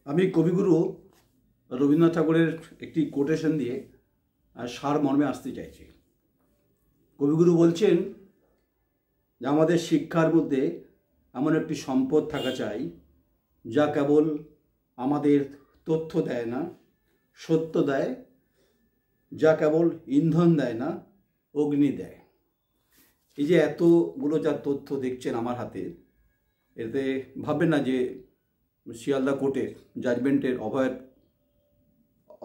আমি কবিগুরু রবীন্দ্রনাথ ঠাকুরের একটি কোটেশন দিয়ে সার মর্মে আসতে চাইছি। কবিগুরু বলছেন যে আমাদের শিক্ষার মধ্যে এমন একটি সম্পদ থাকা চাই যা কেবল আমাদের তথ্য দেয় না, সত্য দেয়, যা কেবল ইন্ধন দেয় না, অগ্নি দেয়। এই যে এতগুলো যা তথ্য দেখছেন আমার হাতে, এতে ভাববেন না যে শিয়ালদা কোর্টের জাজমেন্টের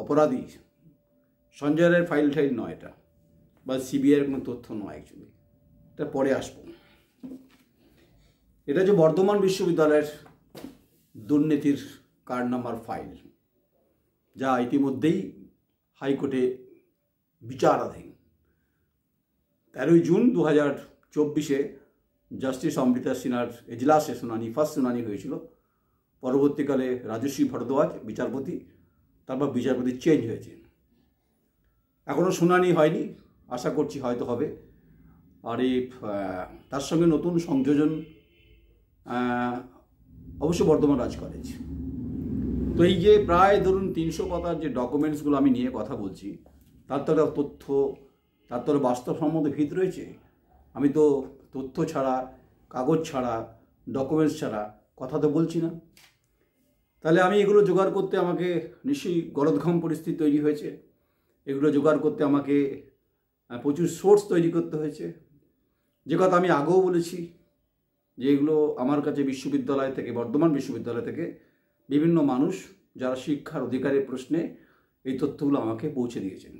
অপরাধী সঞ্জয় রায়ের ফাইল নয় এটা, বা সিবিআইয়ের কোনো তথ্য নয়। অ্যাকচুয়ালি এটা পরে আসবো। এটা যে বর্ধমান বিশ্ববিদ্যালয়ের দুর্নীতির কারনামার ফাইল, যা ইতিমধ্যেই হাইকোর্টে বিচারাধীন। 13 জুন 2024 জাস্টিস অমৃতা সিনহার এজলাসে ফার্স্ট শুনানি হয়েছিল। পরবর্তীকালে রাজশ্রী ভরদ্বাজ বিচারপতি, তারপর বিচারপতি চেঞ্জ হয়েছে। এখনও শুনানি হয়নি, আশা করছি হয়তো হবে। আর এই তার সঙ্গে নতুন সংযোজন অবশ্য বর্ধমান রাজ কলেজ। তো এই যে প্রায় ধরুন 300 পাতার যে ডকুমেন্টসগুলো আমি নিয়ে কথা বলছি, তার তো একটা তথ্য, তার তো বাস্তবসম্মত ভিত রয়েছে। আমি তো তথ্য ছাড়া, কাগজ ছাড়া, ডকুমেন্টস ছাড়া কথা তো বলছি না। তাহলে আমি এগুলো জোগাড় করতে আমাকে নিশ্চয়ই গলদঘম পরিস্থিতি তৈরি হয়েছে। এগুলো জোগাড় করতে আমাকে প্রচুর সোর্স তৈরি করতে হয়েছে। যে কথা আমি আগেও বলেছি যে এগুলো আমার কাছে বিশ্ববিদ্যালয় থেকে, বর্ধমান বিশ্ববিদ্যালয় থেকে বিভিন্ন মানুষ যারা শিক্ষার অধিকারের প্রশ্নে এই তথ্যগুলো আমাকে পৌঁছে দিয়েছেন।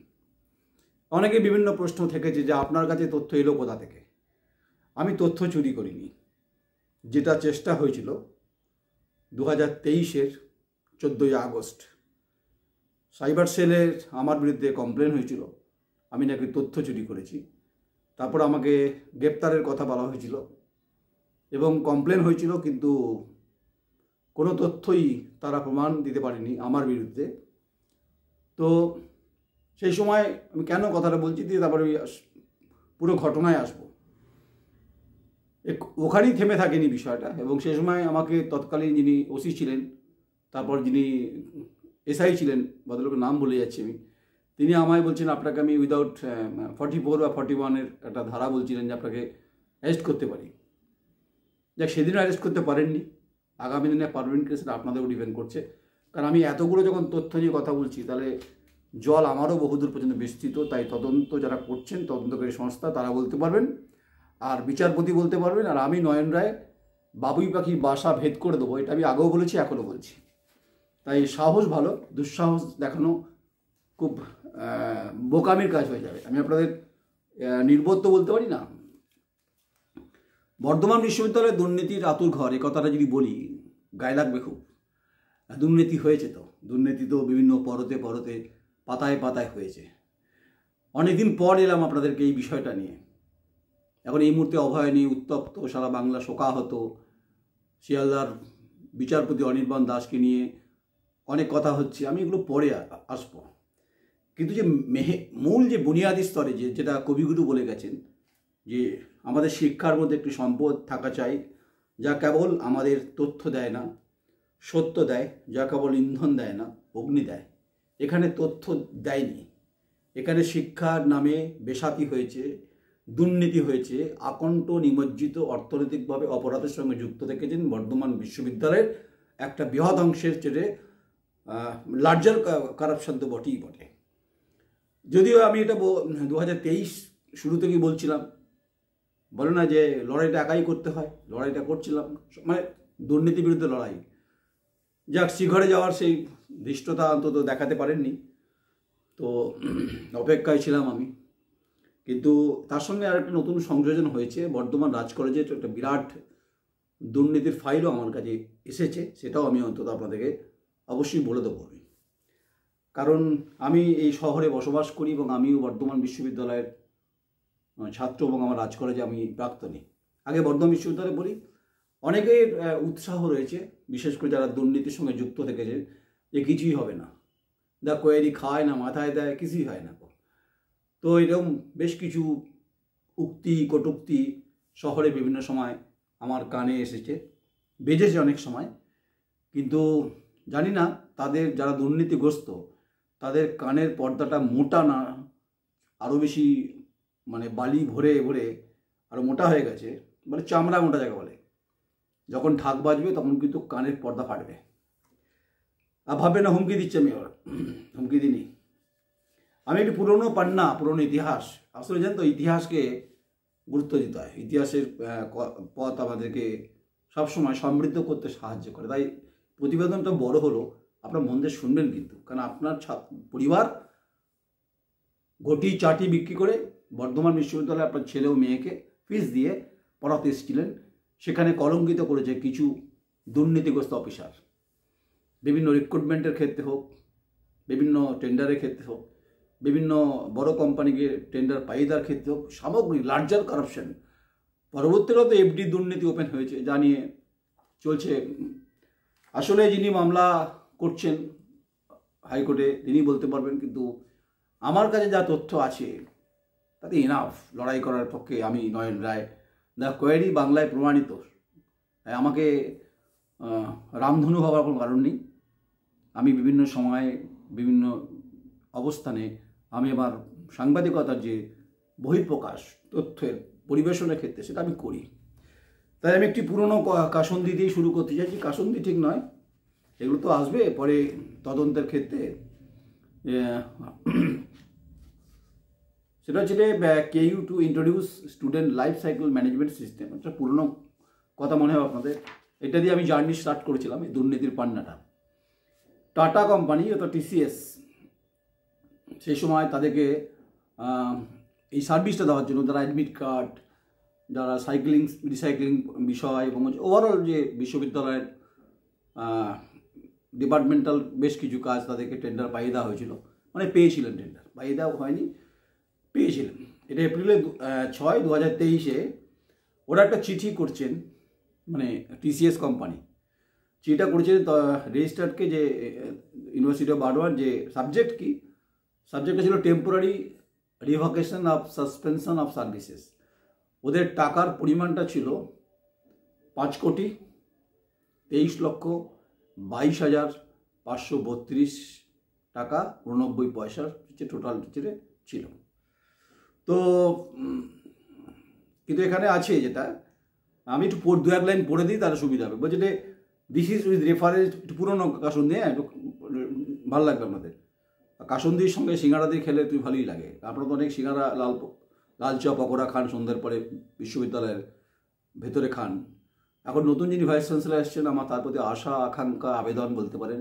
অনেকে বিভিন্ন প্রশ্ন থেকেছে যে আপনার কাছে তথ্য এলো কোথা থেকে। আমি তথ্য চুরি করিনি। যেটা চেষ্টা হয়েছিল 2023-এর 14ই আগস্ট, সাইবার সেলের আমার বিরুদ্ধে কমপ্লেন হয়েছিল আমি নাকি তথ্য চুরি করেছি। তারপর আমাকে গ্রেপ্তারের কথা বলা হয়েছিল এবং কমপ্লেন হয়েছিল, কিন্তু কোনো তথ্যই তারা প্রমাণ দিতে পারেনি আমার বিরুদ্ধে। তো সেই সময় আমি কেন কথাটা বলছি দিয়ে তারপরে পুরো ঘটনায় আসবো। ওখানেই থেমে থাকেনি বিষয়টা। এবং সেই সময় আমাকে তৎকালীন যিনি ওসি ছিলেন, তারপর যিনি এসআই ছিলেন, ভদ্রলোকের নাম ভুলে যাচ্ছি আমি, তিনি আমায় বলছেন আপনাকে আমি উইদাউট 44 বা 41-এর একটা ধারা বলছিলেন যে আপনাকে অ্যারেস্ট করতে পারি। যাক, সেদিনও অ্যারেস্ট করতে পারেননি। আগামী দিনে পারবেন কি সেটা আপনাদেরও ডিপেন্ড করছে। কারণ আমি এতগুলো যখন তথ্য নিয়ে কথা বলছি, তাহলে জল আমারও বহুদূর পর্যন্ত বিস্তৃত। তাই তদন্ত যারা করছেন, তদন্তকারী সংস্থা, তারা বলতে পারবেন, আর বিচারপতি বলতে পারবেন, আর আমি নয়ন রায় বাবুই পাখির বাসা ভেদ করে দেবো। এটা আমি আগেও বলেছি, এখনও বলছি। তাই সাহস ভালো, দুঃসাহস দেখানো খুব বোকামির কাজ হয়ে যাবে। আমি আপনাদের নির্বোধ তো বলতে পারি না। বর্ধমান বিশ্ববিদ্যালয়ের দুর্নীতির আতুর ঘর, এ কথাটা যদি বলি গায়ে লাগবে খুব। দুর্নীতি হয়েছে তো, দুর্নীতি তো বিভিন্ন পরতে পরতে, পাতায় পাতায় হয়েছে। অনেকদিন পর এলাম আপনাদেরকে এই বিষয়টা নিয়ে। এখন এই মুহূর্তে অভয় নিয়ে উত্তপ্ত, সারা বাংলা শোকাহত। শিয়ালদার বিচারপতি অনির্বাণ দাসকে নিয়ে অনেক কথা হচ্ছে, আমি এগুলো পরে আসবো। কিন্তু যে মূল যে বুনিয়াদি স্তরে যেটা কবিগুরু বলে গেছেন যে আমাদের শিক্ষার মধ্যে একটি সম্পদ থাকা চাই যা কেবল আমাদের তথ্য দেয় না, সত্য দেয়, যা কেবল ইন্ধন দেয় না, অগ্নি দেয়। এখানে তথ্য দেয়নি, এখানে শিক্ষার নামে বেসাতি হয়েছে, দুর্নীতি হয়েছে, আকণ্ঠ নিমজ্জিত, অর্থনৈতিকভাবে অপরাধের সঙ্গে যুক্ত থেকেছেন বর্ধমান বিশ্ববিদ্যালয়ের একটা বৃহৎ অংশের চেয়ে লার্জার কারাপশন তো বটেই বটে। যদিও আমি এটা 2023 শুরু থেকেই বলছিলাম, বলে না যে লড়াইটা একাই করতে হয়, লড়াইটা করছিলাম, মানে দুর্নীতির বিরুদ্ধে লড়াই। যাক, শিখরে যাওয়ার সেই ধৃষ্টতা অন্তত দেখাতে পারেননি, তো অপেক্ষায় ছিলাম আমি। কিন্তু তার সঙ্গে আর একটা নতুন সংযোজন হয়েছে। বর্ধমান রাজ কলেজের একটা বিরাট দুর্নীতির ফাইলও আমার কাছে এসেছে, সেটাও আমি অন্তত আপনাদেরকে অবশ্যই বলে দেবো। কারণ আমি এই শহরে বসবাস করি এবং আমিও বর্ধমান বিশ্ববিদ্যালয়ের ছাত্র এবং আমার রাজ কলেজে আমি প্রাক্তনী। আগে বর্ধমান বিশ্ববিদ্যালয়ে বলি, অনেকের উৎসাহ রয়েছে, বিশেষ করে যারা দুর্নীতির সঙ্গে যুক্ত থেকেছে, যে কিছুই হবে না, দা কোয়েরি খায় না, মাথায় দেয়, কিছুই হয় না। তো এরকম বেশ কিছু উক্তি কটূক্তি শহরে বিভিন্ন সময় আমার কানে এসেছে, বেজেছে অনেক সময়। কিন্তু জানি না তাদের যারা দুর্নীতিগ্রস্ত তাদের কানের পর্দাটা মোটা না আরও বেশি মানে বালি ভরে ভরে আরও মোটা হয়ে গেছে, মানে চামড়া মোটা জায়গা বলে। যখন ঢাক বাজবে তখন কিন্তু কানের পর্দা ফাটবে। আর ভাববে না হুমকি দিচ্ছে আমি, আবার হুমকি দিইনি। আমি একটি পুরনো পান্না, পুরনো ইতিহাস, আসলে জানেন তো ইতিহাসকে গুরুত্ব দিতে হয়। ইতিহাসের পথ আমাদেরকে সবসময় সমৃদ্ধ করতে সাহায্য করে। তাই প্রতিবেদনটা বড় হলো, আপনার মন দিয়ে শুনবেন কিন্তু, কারণ আপনার পরিবার ঘটি চাটি বিক্রি করে বর্ধমান বিশ্ববিদ্যালয়ে আপনার ছেলে ও মেয়েকে ফিস দিয়ে পড়াতে এসেছিলেন। সেখানে কলঙ্কিত করেছে কিছু দুর্নীতিগ্রস্ত অফিসার, বিভিন্ন রিক্রুটমেন্টের ক্ষেত্রে হোক, বিভিন্ন টেন্ডারের ক্ষেত্রে হোক, বিভিন্ন বড় কোম্পানিকে টেন্ডার পাইয়ে দেওয়ার ক্ষেত্রে হোক, সামগ্রিক লার্জার কারাপশন। পরবর্তীকালে তো এফডি দুর্নীতি ওপেন হয়েছে, যা নিয়ে চলছে। আসলে যিনি মামলা করছেন হাইকোর্টে তিনি বলতে পারবেন, কিন্তু আমার কাছে যা তথ্য আছে তাতে ইনাফ লড়াই করার পক্ষে। আমি নয়ন রায়, দ্য কোয়েরি বাংলায় প্রমাণিত। আমাকে রামধনু হওয়ার কোনো কারণ নেই। আমি বিভিন্ন সময়ে বিভিন্ন অবস্থানে আমি আমার সাংবাদিকতার যে বহিঃপ্রকাশ তথ্যের পরিবেশনের ক্ষেত্রে সেটা আমি করি। তাই আমি একটি পুরনো কাসন্দি দিয়েই শুরু করতে চাইছি। কাসন্দি ঠিক নয়, এগুলো তো আসবে পরে তদন্তের ক্ষেত্রে। সেটা হচ্ছে কেইউ to introduce student life cycle management system. একটা পুরনো কথা মনে হয় আপনাদের। এটা দিয়ে আমি জার্নি স্টার্ট করেছিলাম, এই দুর্নীতির পান্নাটা। টাটা কোম্পানি অর্থাৎ টিসিএস সেই সময় তাদেরকে এই সার্ভিসটা দেওয়ার জন্য, যারা অ্যাডমিট কার্ড, যারা সাইক্লিং রিসাইক্লিং বিষয় এবং ওভারঅল যে বিশ্ববিদ্যালয়ের ডিপার্টমেন্টাল বেশ কিছু কাজ তাদেরকে টেন্ডার পাইয়ে দেওয়া হয়েছিল। মানে পেয়েছিলেন, টেন্ডার পাইয়ে দেওয়া হয়নি, পেয়েছিলেন। এটা এপ্রিলে 6, 2023-এ ওরা একটা চিঠি করছেন, মানে টিসিএস কোম্পানি চিঠিটা করেছেন রেজিস্ট্রারকে, যে ইউনিভার্সিটি অফ বার্ডওয়ান, যে সাবজেক্ট কি, সাবজেক্টটা ছিল temporary revocation of suspension of services. ওদের টাকার পরিমাণটা ছিল 5,23,22,532 টাকা 89 পয়সার টোটাল ছিল। তো কিন্তু এখানে আছে যেটা, আমি একটু 2-1 লাইন পড়ে দিই, তাহলে সুবিধা হবে। বলছে যে দিস ইজ উইথ রেফারেন্স, একটু পুরোনো কাসন্দি, একটু ভালো লাগবে আপনাদের। কাসন্দির সঙ্গে সিঙ্গাড়া দিয়ে খেলে তুই ভালোই লাগে। আপনারা তো অনেক সিঙ্গাড়া, লাল চা পকোড়া খান সন্ধ্যার পরে বিশ্ববিদ্যালয়ের ভেতরে খান। এখন নতুন যিনি ভাইস চ্যান্সেলর এসছেন, আমার তার প্রতি আশা আকাঙ্ক্ষা আবেদন বলতে পারেন,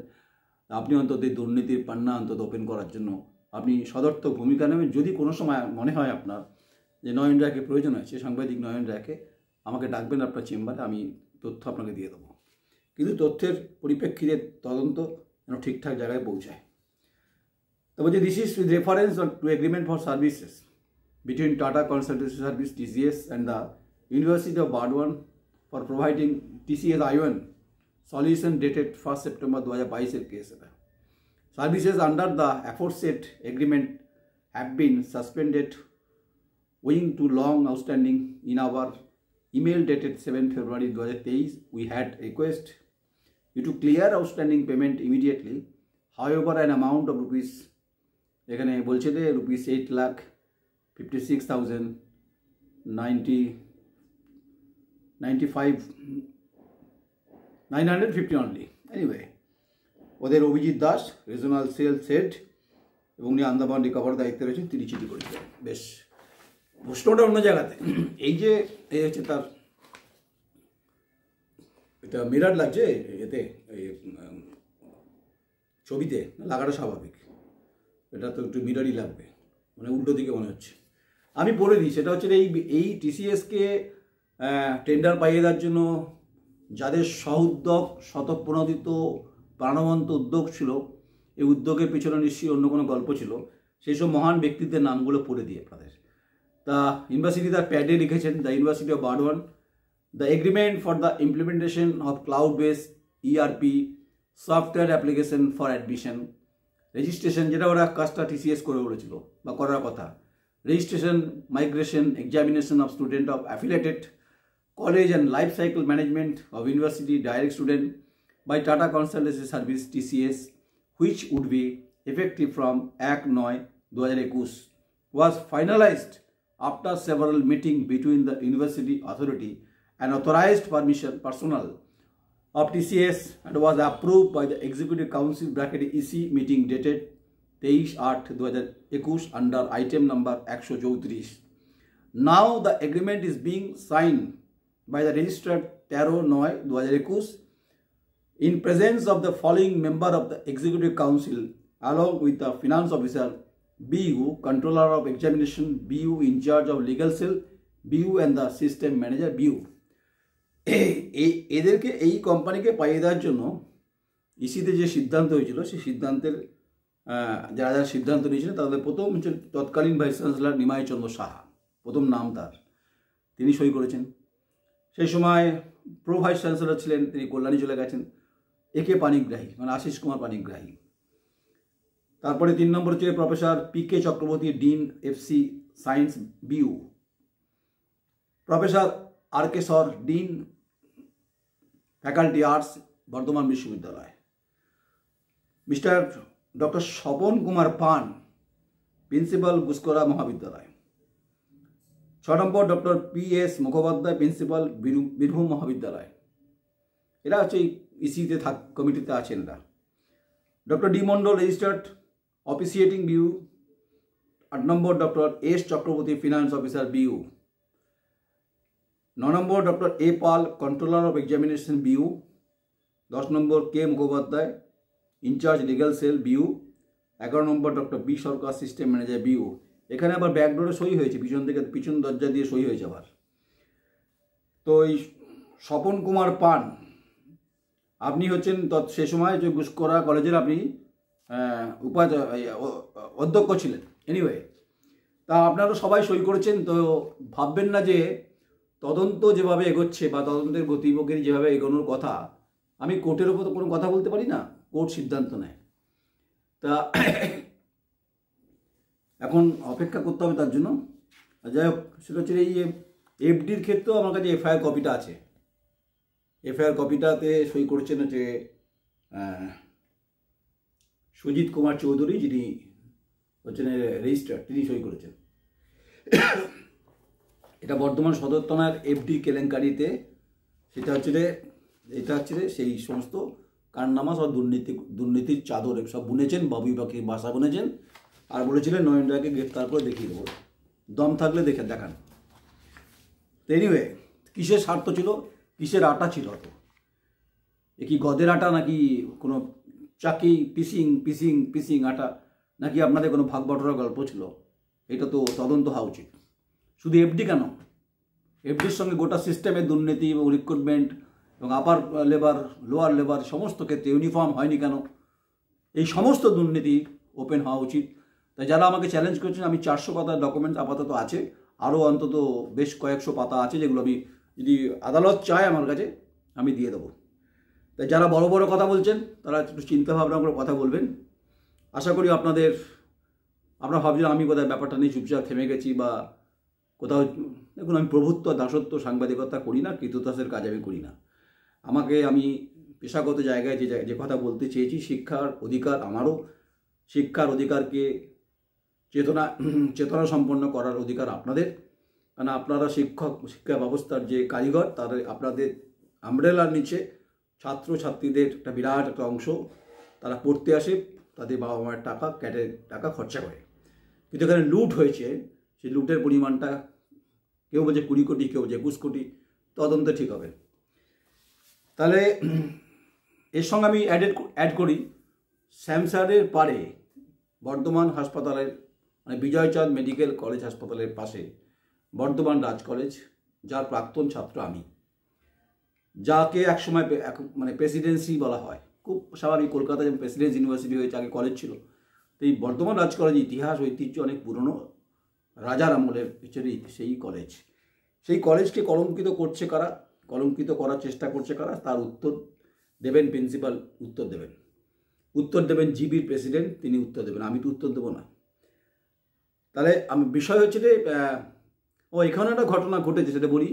আপনি অন্তত এই দুর্নীতির পান্না অন্তত ওপেন করার জন্য আপনি সদর্থক ভূমিকা নেবেন। যদি কোনো সময় মনে হয় আপনার যে নয়ন রায়কে প্রয়োজন হয়েছে, সাংবাদিক নয়ন রায়কে, আমাকে ডাকবেন আপনার চেম্বারে, আমি তথ্য আপনাকে দিয়ে দেবো। কিন্তু তথ্যের পরিপ্রেক্ষিতে তদন্ত যেন ঠিকঠাক জায়গায় পৌঁছায়। তো বলছে this is with reference to agreement for services between Tata Consultancy Service TCS and the University of Burdwan for providing TCS I1 solution dated 1st September 2022 case. Services under the aforesaid agreement have been suspended owing to long outstanding. In our email dated 7 February 2023, we had request you to clear outstanding payment immediately. However, an amount of rupees এখানে বলছে যে rupees 8,56,950 only. Anyway, ওদের Abhijit Das regional sales head এবং উনি Andaman recover দায়িত্বে রয়েছেন, তিনি চিঠি করেছিলেন। বেশ, প্রশ্নটা অন্য জায়গাতে। এই যে এই হচ্ছে তার, এটা মিরার লাগছে এতে, এই ছবিতে লাগাটা স্বাভাবিক, এটা তো একটু মিরারই লাগবে, মানে উল্টো দিকে মনে হচ্ছে। আমি পড়ে দিই, সেটা হচ্ছে এই টিসিএসকে টেন্ডার পাইয়ে দেওয়ার জন্য যাদের সহোদ্যোগ, স্বতঃপ্রণোদিত প্রাণবন্ত উদ্যোগ ছিল, এই উদ্যোগের পিছনে নিশ্চয়ই অন্য কোনো গল্প ছিল, সেই সব মহান ব্যক্তিত্বের নামগুলো পড়ে দিই আপনাদের। তা ইউনিভার্সিটি তার প্যাডে লিখেছেন, the university of Burdwan, the agreement for the implementation of cloud base ERP software application for admission registration, যেটা ওরা কাজটা টিসিএস করে বলেছিল বা করার কথা, registration, migration, examination of student of affiliated college and life cycle management of university direct student, by Tata Consultancy Service TCS, which would be effective from 1/9/2021, was finalized after several meetings between the University Authority and authorized personnel of TCS and was approved by the Executive Council (EC) meeting dated 23/8/2021 under item number 134. Now the agreement is being signed by the registered 13/9/2021 in presence of the following member of the Executive Council along with the Finance Officer, BU, Controller of Examination, BU, in charge of Legal Cell, BU, and the System Manager, BU. এদেরকে এই কোম্পানিকে পাইয়ে দেওয়ার জন্য ইসিতে যে সিদ্ধান্ত হয়েছিল সেই সিদ্ধান্তের যারা যারা সিদ্ধান্ত নিয়েছিলেন তাদের প্রথম হচ্ছে তৎকালীন ভাইস চ্যান্সেলর নিমাই চন্দ্র সাহা, প্রথম নাম তার, তিনি সই করেছেন। সেই সময় প্রো ভাইস চ্যান্সেলর ছিলেন, তিনি কল্যাণী চলে গেছেন, একে পানিগ্রাহী মানে আশিস কুমার পানিগ্রাহী। তারপরে 3 নম্বর হচ্ছে professor PK Chakraborty, dean FC science, BU। Professor RK সর, ডিন ফ্যাকাল্টি আর্টস, বর্ধমান বিশ্ববিদ্যালয়। মিস্টার ডক্টর স্বপন কুমার পান, principal, Guskara Mahavidyalaya. 6 number doctor PS Mukhopadhyay, principal, Birbhum Mahavidyalaya. এরা হচ্ছে ইসিতে কমিটিতে আছেন এরা। Doctor D Mondal, registrar officiating, BU। 8 number doctor S Chakraborty, finance officer, BU। 9 number doctor A Pal, controller of examination, BU। 10 number K Mukhopadhyay, in charge legal cell, BU। 11 number doctor B Sarkar, system manager, BU। এখানে আবার ব্যাকডোরে সই হয়েছে, পিছন দরজা দিয়ে সই হয়েছে আবার। তো এই স্বপন কুমার পান, আপনি হচ্ছেন সে সময় যে গুসকরা কলেজের আপনি অধ্যক্ষ ছিলেন। এনিওয়ে, তা আপনারা সবাই সই করেছেন। তো ভাববেন না যে তদন্ত যেভাবে এগোচ্ছে বা তদন্তের গতিবেগের যেভাবে এগোনোর কথা, আমি কোর্টের উপর তো কোনো কথা বলতে পারি না, কোর্ট সিদ্ধান্ত নেয়। তা এখন অপেক্ষা করতে হবে তার জন্য। যাই হোক, সেটা হচ্ছে এই FDর ক্ষেত্রেও আমার কাছে FIR কপিটা আছে। FIR কপিটাতে সই করেছেন হচ্ছে সুজিত কুমার চৌধুরী, যিনি হচ্ছেন রেজিস্ট্রার, তিনি সই করেছেন। এটা বর্ধমান সদর থানার FD কেলেঙ্কারিতে, সেটা হচ্ছে এটা হচ্ছে সেই সমস্ত কারনামা সব দুর্নীতির চাদর সব বুনেছেন, বাবুই পাখির বাসা বুনেছেন, আর বলেছিলেন নরেন্দ্রকে গ্রেফতার করে দেখিয়ে দেবো, দম থাকলে দেখান। তো এনিওয়ে, কিসের স্বার্থ ছিল, কিসের আটা ছিল? তো এ কি গদের আটা নাকি কোনো চাকি পিসিং আটা, নাকি আপনাদের কোনো ভাগ বটরার গল্প ছিল? এটা তো তদন্ত হওয়া উচিত। শুধু FD কেন, FDর সঙ্গে গোটা সিস্টেমের দুর্নীতি এবং রিক্রুটমেন্ট এবং আপার লেবার, লোয়ার লেবার সমস্ত ক্ষেত্রে ইউনিফর্ম হয়নি কেন, এই সমস্ত দুর্নীতি ওপেন হওয়া উচিত। তাই যারা আমাকে চ্যালেঞ্জ করছেন, আমি 400 পাতার ডকুমেন্টস আপাতত আছে, আরও অন্তত বেশ কয়েকশো পাতা আছে, যেগুলো আমি যদি আদালত চায় আমার কাছে আমি দিয়ে দেবো। তাই যারা বড় বড় কথা বলছেন তারা একটু চিন্তাভাবনা করে কথা বলবেন। আশা করি আপনারা ভাবছেন আমি কোথায় ব্যাপারটা নিয়ে চুপচাপ থেমে গেছি বা কোথাও। দেখুন, আমি প্রভুত্ব, দাসত্ব, সাংবাদিকতা করি না, কৃতদাসের কাজ আমি করি না। আমি পেশাগত জায়গায় যে কথা বলতে চেয়েছি, শিক্ষার অধিকার, আমারও শিক্ষার অধিকারকে চেতনা সম্পন্ন করার অধিকার আপনাদের, কারণ আপনারা শিক্ষা ব্যবস্থার যে কারিগর, আপনাদের আমব্রেলার নিচে ছাত্রছাত্রীদের একটা বিরাট একটা অংশ তারা পড়তে আসে, তাদের বাবা মায়ের টাকা খরচা করে। কিন্তু এখানে লুট হয়েছে, সেই লুটের পরিমাণটা কেউ বলছে 20 কোটি, কেউ বলছে 21 কোটি, তদন্তে ঠিক হবে। তাহলে এর সঙ্গে আমি অ্যাড করি, শ্যামসারের পারে বর্ধমান হাসপাতালের মানে বিজয়চাঁদ মেডিকেল কলেজ হাসপাতালের পাশে বর্ধমান রাজ কলেজ, যার প্রাক্তন ছাত্র আমি, যাকে একসময় মানে প্রেসিডেন্সি বলা হয়, খুব স্বাভাবিক, কলকাতায় যেমন প্রেসিডেন্সি ইউনিভার্সিটি হয়েছে, আগে কলেজ ছিল। তো এই বর্ধমান রাজ কলেজের ইতিহাস, ঐতিহ্য অনেক পুরনো, রাজার আমলের পিছনে সেই কলেজকে কলঙ্কিত করছে কারা, কলঙ্কিত করার চেষ্টা করছে কারা, তার উত্তর দেবেন প্রিন্সিপাল, উত্তর দেবেন জিবির প্রেসিডেন্ট, তিনি উত্তর দেবেন, আমি তো উত্তর দেবো না। তাহলে বিষয় হচ্ছে যে এখানে একটা ঘটনা ঘটেছে, সেটা বলি।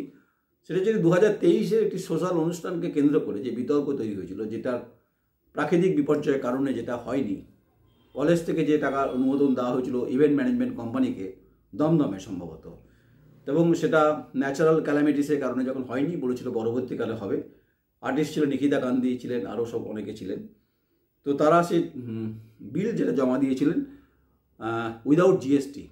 সেটা হচ্ছে 2023-এর একটি সোশ্যাল অনুষ্ঠানকে কেন্দ্র করে যে বিতর্ক তৈরি হয়েছিল, যেটার প্রাকৃতিক বিপর্যয়ের কারণে যেটা হয়নি, কলেজ থেকে যে টাকার অনুমোদন দেওয়া হয়েছিল ইভেন্ট ম্যানেজমেন্ট কোম্পানিকে দমদমে সম্ভবত, এবং সেটা ন্যাচারাল ক্যালামিটিসের কারণে যখন হয়নি, বলেছিল পরবর্তীকালে হবে। আর্টিস্ট ছিল নিকিতা গান্ধী, ছিলেন আরও সব অনেকে ছিলেন। তো তারা সেই বিল যেটা জমা দিয়েছিলেন without GST,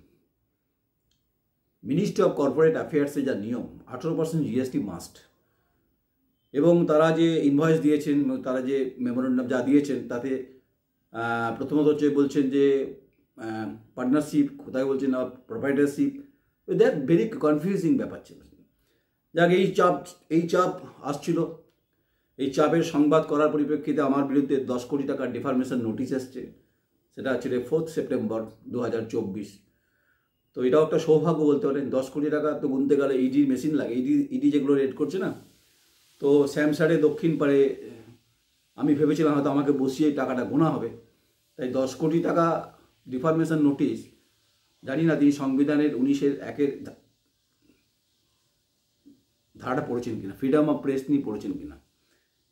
ministry of corporate অ্যাফেয়ার্সের যা নিয়ম 18% জিএসটি মাস্ট, এবং তারা যে ইনভয়েস দিয়েছেন, তারা যে মেমোরেন্ডাম যা দিয়েছেন, তাতে প্রথমত হচ্ছে বলছেন যে পার্টনারশিপ, কোথায় বলছেন না প্রোপ্রাইটারশিপ, দ্যাট ভেরি কনফিউজিং ব্যাপার ছিল। যাক, এই চাপ আসছিল, এই চাপের সংবাদ করার পরিপ্রেক্ষিতে আমার বিরুদ্ধে 10 কোটি টাকার ডিফার্মেশন নোটিশ এসছে। সেটা ছিল 4 সেপ্টেম্বর 2024। তো এটাও একটা সৌভাগ্য বলতে পারেন। 10 কোটি টাকা তো গুনতে গেলে ইডির মেশিন লাগে, ইডি যেগুলো রেড করছে না, তো শ্যামসারে দক্ষিণ পারে আমি ভেবেছিলাম হয়তো আমাকে বসিয়ে টাকাটা গোনা হবে, তাই 10 কোটি টাকা ডিফার্মেশন নোটিশ। জানি না তিনি সংবিধানের 19-1 ধারাটা পড়েছেন কিনা, ফ্রিডম অফ প্রেস নিয়ে পড়েছেন কিনা।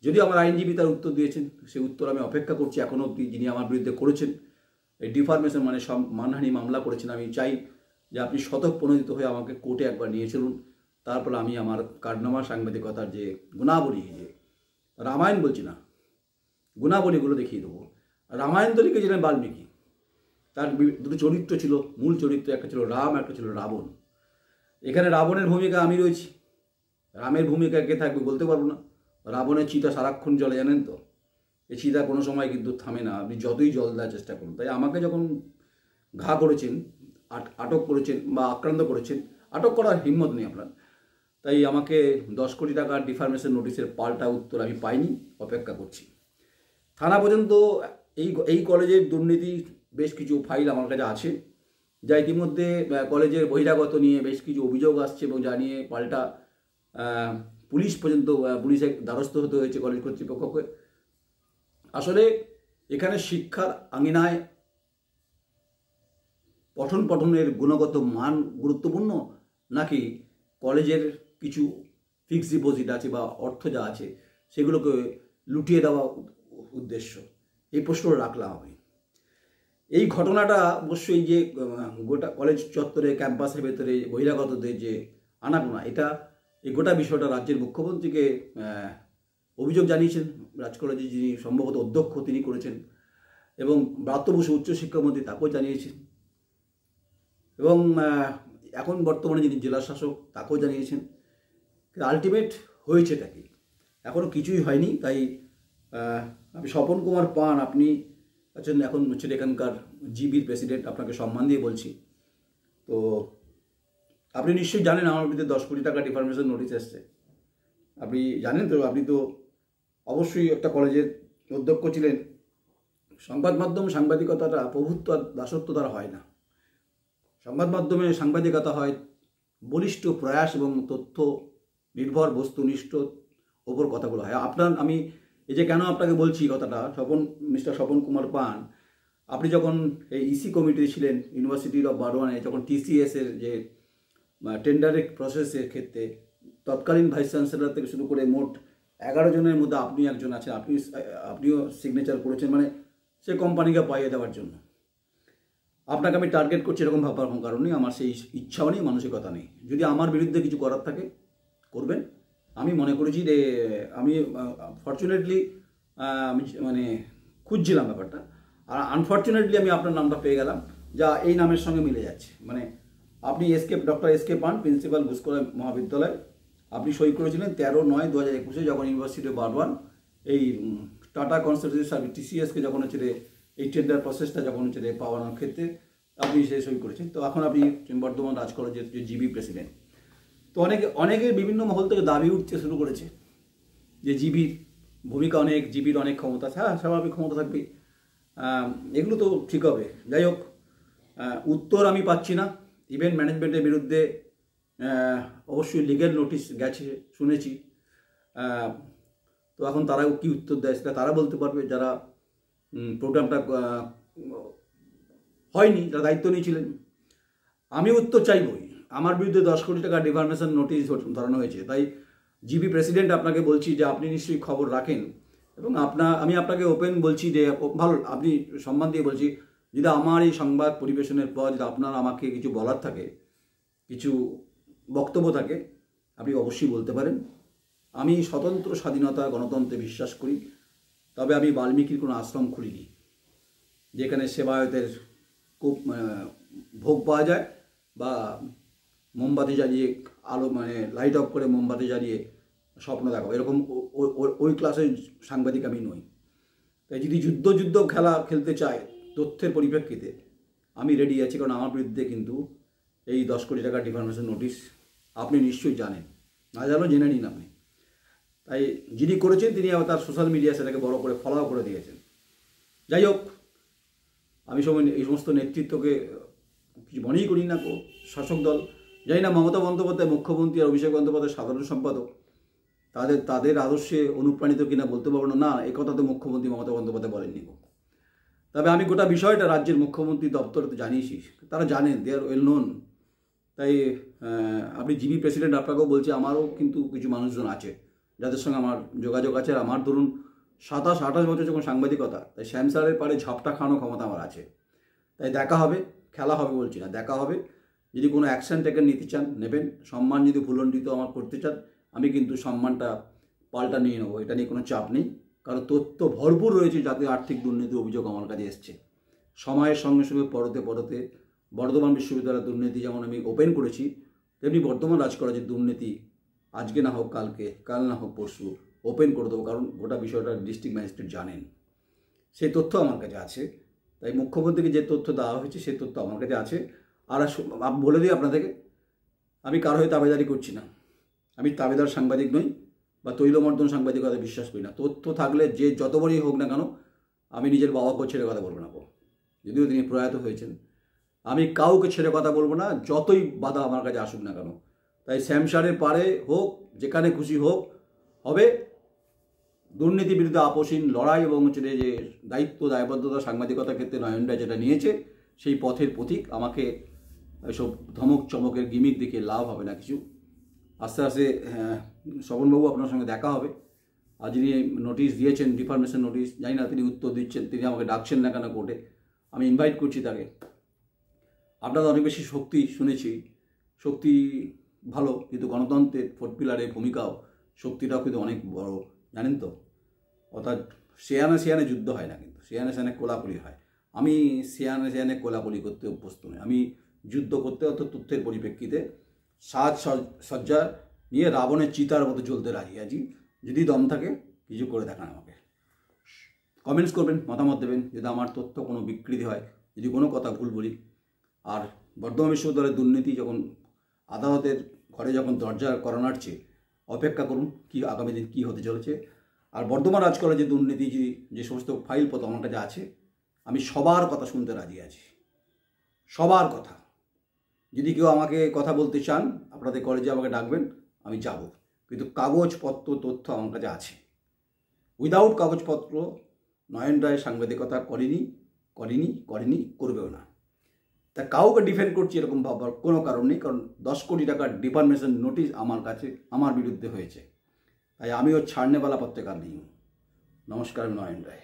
যদি আমার আইনজীবী তার উত্তর দিয়েছেন, সেই উত্তর আমি অপেক্ষা করছি এখনও অবধি। যিনি আমার বিরুদ্ধে করেছেন এই ডিফার্মেশন মানে মানহানি মামলা করেছেন, আমি চাই যে আপনি স্বতঃপ্রণোদিত হয়ে আমাকে কোর্টে একবার নিয়ে চলুন, তারপর আমি আমার কারনামা সাংবাদিকতার যে গুণাবলী, যে রামায়ণ বলছি না, গুণাবলীগুলো দেখিয়ে দেবো। রামায়ণ তো লিখেছিলেন বাল্মীকি, তার দুটো চরিত্র ছিল, মূল চরিত্র, একটা ছিল রাম, একটা ছিল রাবণ। এখানে রাবণের ভূমিকা আমি রয়েছি, রামের ভূমিকা কে থাকবে বলতে পারবো না। রাবণের চিতা সারাক্ষণ জলে, জানেন তো, এই চিতা কোনো সময় কিন্তু থামে না, আপনি যতই জল দেওয়ার চেষ্টা করুন। তাই আমাকে যখন ঘা করেছেন, আটক করেছেন বা আক্রান্ত করেছেন, আটক করার হিম্মত নেই আপনার, তাই আমাকে 10 কোটি টাকার ডিফার্মেশন নোটিশের পাল্টা উত্তর আমি পাইনি, অপেক্ষা করছি। থানা পর্যন্ত এই কলেজের দুর্নীতি বেশ কিছু ফাইল আমার কাছে আছে, যা ইতিমধ্যে কলেজের বহিরাগত নিয়ে বেশ কিছু অভিযোগ আসছে, এবং যা নিয়ে পাল্টা পুলিশ পর্যন্ত, পুলিশের দ্বারস্থ হতে হয়েছে কলেজ কর্তৃপক্ষকে। আসলে এখানে শিক্ষার আঙিনায় পঠনের গুণগত মান গুরুত্বপূর্ণ, নাকি কলেজের কিছু ফিক্সড ডিপোজিট আছে বা অর্থ যা আছে সেগুলোকে লুটিয়ে দেওয়া উদ্দেশ্য? এই প্রশ্ন রাখলাম আমি। এই ঘটনাটা অবশ্যই যে গোটা কলেজ চত্বরে, ক্যাম্পাসের ভেতরে বহিরাগতদের যে আনাগোনা, এই গোটা বিষয়টা রাজ্যের মুখ্যমন্ত্রীকে অভিযোগ জানিয়েছেন। রাজ কলেজে যিনি সম্ভবত অধ্যক্ষ তিনি করেছেন, এবং ব্রাত্য বসু উচ্চশিক্ষামন্ত্রী তাকেও জানিয়েছেন, এবং এখন বর্তমানে যিনি জেলা শাসক তাকেও জানিয়েছেন। আলটিমেট হয়েছেটা কি? এখনও কিছুই হয়নি। তাই আমি স্বপন কুমার পান, আপনি আছেন এখন হচ্ছেন এখানকার জিবির প্রেসিডেন্ট, আপনাকে সম্মান দিয়ে বলছি। তো আপনি নিশ্চয়ই জানেন আমার বিরুদ্ধে 10 কোটি টাকা ডিফার্মেশন নোটিশ এসছে, আপনি জানেন তো। আপনি তো অবশ্যই একটা কলেজের অধ্যক্ষ ছিলেন। সংবাদ মাধ্যম সাংবাদিকতাটা প্রভুত্ব আর দাসত্ব দ্বারা হয় না। সংবাদ মাধ্যমে সাংবাদিকতা হয় বলিষ্ঠ প্রয়াস এবং তথ্য নির্ভর বস্তুনিষ্ঠ ওপর কথাগুলো হয়। আমি এই যে কেন আপনাকে বলছি কথাটা, মিস্টার স্বপন কুমার পান, আপনি যখন এই ইসি কমিটি ছিলেন ইউনিভার্সিটি অফ বারোয়ানে, যখন টিসিএসের যে টেন্ডারের প্রসেসের ক্ষেত্রে তৎকালীন ভাইস চ্যান্সেলর থেকে শুরু করে মোট 11 জনের মধ্যে আপনি একজন আছেন, আপনিও সিগনেচার করেছেন, মানে সে কোম্পানিকে পাইয়ে দেওয়ার জন্য। আপনাকে আমি টার্গেট করছি এরকম ভাবার কোনো কারণ নেই, আমার সেই ইচ্ছাও নেই, মানসিকতা নেই। যদি আমার বিরুদ্ধে কিছু করার থাকে করবেন। আমি মনে করেছি যে আমি ফর্চুনেটলি আমি মানে খুঁজছিলাম ব্যাপারটা, আর আনফর্চুনেটলি আমি আপনার নামটা পেয়ে গেলাম, যা এই নামের সঙ্গে মিলে যাচ্ছে। মানে আপনি ডক্টর এসকে পান, প্রিন্সিপাল ঘুষকরা মহাবিদ্যালয়, আপনি সই করেছিলেন 13/9/2021 যখন ইউনিভার্সিটি অফ বারওয়ান এই টাটা কনসালটেন্সি সার্ভিস টিসিএসকে যখন হচ্ছে এই টেন্ডার প্রসেসটা যখন হচ্ছে পাওয়ানোর ক্ষেত্রে আপনি সে সই করেছেন। তো এখন আপনি বর্ধমান রাজ কলেজের যে জিবি প্রেসিডেন্ট। তো অনেকের বিভিন্ন মহল থেকে দাবি উঠতে শুরু করেছে যে জিবির ভূমিকা অনেক, জিবির অনেক ক্ষমতা। হ্যাঁ, স্বাভাবিক ক্ষমতা থাকবে, এগুলো তো ঠিক হবে। যাই হোক, উত্তর আমি পাচ্ছি না। ইভেন্ট ম্যানেজমেন্টের বিরুদ্ধে অবশ্যই লিগ্যাল নোটিশ গেছে শুনেছি। তো এখন তারাও কি উত্তর দেয় সেটা তারা বলতে পারবে, যারা প্রোগ্রামটা হয়নি, যারা দায়িত্ব নিয়েছিলেন। আমি উত্তর চাইবই। আমার বিরুদ্ধে 10 কোটি টাকা ডিফার্মেশন নোটিশ ধরানো হয়েছে, তাই জিবি প্রেসিডেন্ট আপনাকে বলছি যে আপনি নিশ্চয়ই খবর রাখেন, এবং আমি আপনাকে ওপেন বলছি যে ভালো, আপনি সম্মান দিয়ে বলছি, যদি আমার এই সংবাদ পরিবেশনের পর যদি আপনার আমাকে কিছু বলার থাকে, কিছু বক্তব্য থাকে, আপনি অবশ্যই বলতে পারেন। আমি স্বতন্ত্র স্বাধীনতা গণতন্ত্রে বিশ্বাস করি, তবে আমি বাল্মীকির কোনো আশ্রম খুলিনি যেখানে সেবায়তের খুব ভোগ পাওয়া যায়, বা মোমবাতি জ্বালিয়ে আলো লাইট অফ করে মোমবাতি জ্বালিয়ে স্বপ্ন দেখাবো, এরকম ওই ক্লাসের সাংবাদিক আমি নই। তাই যদি যুদ্ধ খেলতে চায় তথ্যের পরিপ্রেক্ষিতে, আমি রেডি আছি, কারণ আমার বিরুদ্ধে কিন্তু এই 10 কোটি টাকা ডিফার্মেশন নোটিশ আপনি নিশ্চয়ই জানেন, না জানো জেনে নিন আপনি। তাই যিনি করেছেন তিনি আবার তার সোশ্যাল মিডিয়া সেটাকে বড় করে ফলো করে দিয়েছেন। যাই হোক, আমি এই সমস্ত নেতৃত্বকে কিছু মনেই করি না। শাসক দল, জানি না মমতা বন্দ্যোপাধ্যায় মুখ্যমন্ত্রী আর অভিষেক বন্দ্যোপাধ্যায় সাধারণ সম্পাদক, তাদের আদর্শে অনুপ্রাণিত কিনা বলতে পারবো না। এই কথা তো মুখ্যমন্ত্রী মমতা বন্দ্যোপাধ্যায় বলেননি। তবে আমি গোটা বিষয়টা রাজ্যের মুখ্যমন্ত্রী দপ্তরে তো জানিয়েছি, তারা জানেন, দে আর ওয়েল নোন। তাই আপনি জিবি প্রেসিডেন্ট, আপনাকেও বলছি, আমারও কিন্তু কিছু মানুষজন আছে যাদের সঙ্গে আমার যোগাযোগ আছে। আর আমার ধরুন 27-28 বছর যখন সাংবাদিকতা, তাই শ্যামসারের পাড়ে ঝাপটা খাওয়ানো ক্ষমতা আমার আছে। তাই দেখা হবে, খেলা হবে বলছি না, দেখা হবে। যদি কোনো অ্যাকশান টেকেন নিতে চান নেবেন, সম্মান যদি ভুলণ্ডিত আমার করতে চান, আমি কিন্তু সম্মানটা পাল্টা নিয়ে নেবো, এটা নিয়ে কোনো চাপ নেই। কারণ তথ্য ভরপুর রয়েছে যাতে আর্থিক দুর্নীতির অভিযোগ আমার কাছে এসছে। সময়ের সঙ্গে সঙ্গে পরতে বর্ধমান বিশ্ববিদ্যালয়ের দুর্নীতি যেমন আমি ওপেন করেছি, তেমনি বর্ধমান রাজ কলেজের দুর্নীতি আজকে না হোক কালকে, কাল না হোক পরশু ওপেন করে দেবো। কারণ গোটা বিষয়টা ডিস্ট্রিক্ট ম্যাজিস্ট্রেট জানেন, সেই তথ্য আমার কাছে আছে। তাই মুখ্যমন্ত্রীকে যে তথ্য দেওয়া হয়েছে সেই তথ্য আমার কাছে আছে। আর বলে দিই আপনাদেরকে, আমি কারো হয়ে তাবেদারি করছি না। আমি তাবেদার সাংবাদিক নই, বা তৈলমর্দন সাংবাদিকতা বিশ্বাস করি না। তথ্য থাকলে যে যত বড়ই হোক না কেন, আমি নিজের বাবাকেও ছেড়ে কথা বলবো না, যদিও তিনি প্রয়াত হয়েছেন। আমি কাউকে ছেড়ে কথা বলবো না, যতই বাধা আমার কাছে আসুক না কেন। তাই শ্যামসারের পারে হোক, যেখানে খুশি হোক, হবে দুর্নীতি বিরুদ্ধে আপোষহীন লড়াই, এবং যে দায়িত্ব দায়বদ্ধতা সাংবাদিকতার ক্ষেত্রে নয়নরা যেটা নিয়েছে, সেই পথের পথিক। আমাকে এসব ধমক চমকের গিমিক দেখে লাভ হবে না কিছু। আস্তে আস্তে স্বপনবাবু আপনার সঙ্গে দেখা হবে। আর যিনি নোটিশ দিয়েছেন, ডিফার্মেশন নোটিশ, জানি না তিনি উত্তর দিচ্ছেন, তিনি আমাকে ডাকছেন না কেন কোর্টে, আমি ইনভাইট করছি তাকে। আপনারা অনেক বেশি শক্তি শুনেছি, শক্তি ভালো, কিন্তু গণতন্ত্রের 4 পিলারের ভূমিকাও, শক্তিটাও কিন্তু অনেক বড়, জানেন তো। অর্থাৎ সেয়ানে যুদ্ধ হয় না, কিন্তু সেয়ানে কোলাকুলি হয়। আমি সেয়ানে কোলাকুলি করতে অভ্যস্ত নই। আমি যুদ্ধ করতে অত তথ্যের পরিপ্রেক্ষিতে সজ্জা নিয়ে রাবণের চিতার মতো জ্বলতে রাজি আছি। যদি দম থাকে কিছু করে দেখান আমাকে। কমেন্টস করবেন, মতামত দেবেন যদি আমার তথ্য কোনো বিকৃতি হয়, যদি কোনো কথা ভুল বলি। আর বর্ধমান বিশ্ববিদ্যালয়ের দুর্নীতি যখন আদালতের ঘরে যখন দরজা করা নাড়ছে, অপেক্ষা করুন কি আগামী দিন কী হতে চলেছে। আর বর্ধমান রাজ কলেজের দুর্নীতি যে সমস্ত ফাইলপত্র আমার কাছে আছে, আমি সবার কথা শুনতে রাজি আছি, সবার কথা। যদি কেউ আমাকে কথা বলতে চান, আপনাদের কলেজে আমাকে ডাকবেন, আমি যাব। কিন্তু কাগজপত্র তথ্য আমার কাছে আছে। উইদাউট কাগজপত্র নয়ন রায় সাংবাদিকতা করেনি, করবেও না। তা কাউকে ডিফেন্ড করছি এরকম ভাবার কোনো কারণ নেই, কারণ 10 কোটি টাকার ডিফার্মেশন নোটিশ আমার কাছে, আমার বিরুদ্ধে হয়েছে। তাই আমিও ছাড়নেওয়ালা পত্রিকার নেই। নমস্কার, নয়ন রায়।